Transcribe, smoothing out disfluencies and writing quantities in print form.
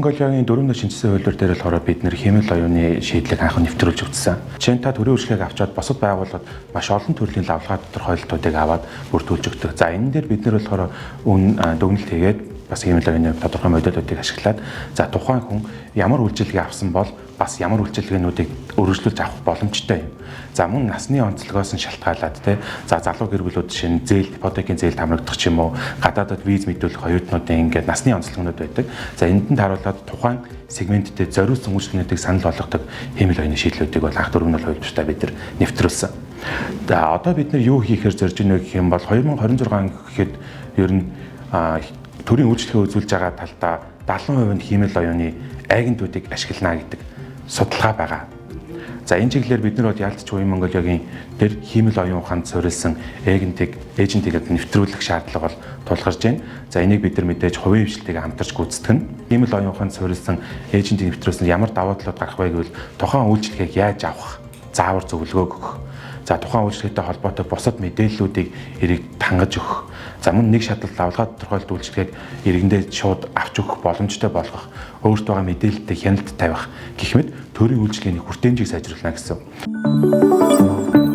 Монголиагийн 4 нэ шинжилсэн хуулиар дээр болохоор бид нэр хэмэл оюуны шийдлийг анх нэвтрүүлж өгсөн. Жишээ нь та төрийн үйлчлэгийг авчаад бусад байгууллагад маш олон төрлийн лавлгаа тодорхойлолтуудыг аваад бүрдүүлж өгдөг. За энэ дээр бид нэр болохоор дүгнэлт хийгээд бас хэмэл оюуны тодорхой модулуудыг ашиглаад за тухайн хүн ямар үйлчилгээ авсан бол бас ямар үйлчилгээнүүдийг өргөжлүүлж авах боломжтой юм. За мөн насны онцлогоос нь шалтгаалаад за залуу гэр бүлүүд жишээ нь зээл ипотекийн зээлд хамрагдах ч юм уу гадаадад виз мэдүүлэх оюутнуудын ингээд насны онцлогнууд байдаг. За энэнд нь харуулад тухайн сегменттэй зориулсан үйлчлэгүүдийг санал болгодог хэмэл оюуны шийдлүүдийг бол анх дөрвөн хувьчтай бид нар нэвтрүүлсэн. За одоо бид нар юу хийхээр зорж байна гэх юм бол 2026 он гэхэд ер нь төрийн үйлчлэгээ үзүүлж байгаа талдаа 70% нь хэмэл оюуны айгентуудыг ашиглана гэдэг судалгаа байгаа. За энэ чиглэлээр бид нар Ялтч Уян Монголиагийн тэр хэмэл оюун ухаанд суурилсан эйжентийг нэвтрүүлэх шаардлага бол тулгарч байна. За энийг бид нар мэдээж хувийн хвшилтийг хамтарч гүйцэтгэх нь. Хэмэл оюун ухаанд суурилсан эйжентийг нэвтрүүлсэн ямар давуу талууд гарах вэ гэвэл тухайн үйлчлэгийг яаж авах, заавар зөвлөгөө өгөх. За тухайн үйлчлэгтэй холбоотой бусад мэдээллүүдийг эрийг тангаж өгөх. За мөн нэг шаталт лавлгаа тодорхойлолт үйлчлэгийг иргэндээ шууд авч өгөх боломжтой болгох, өөртөө байгаа мэдээлэлтэй хяналт тавих гэх мэт төрийн үйлчлэгээний хүртээмжийг сайжруулна гэсэн.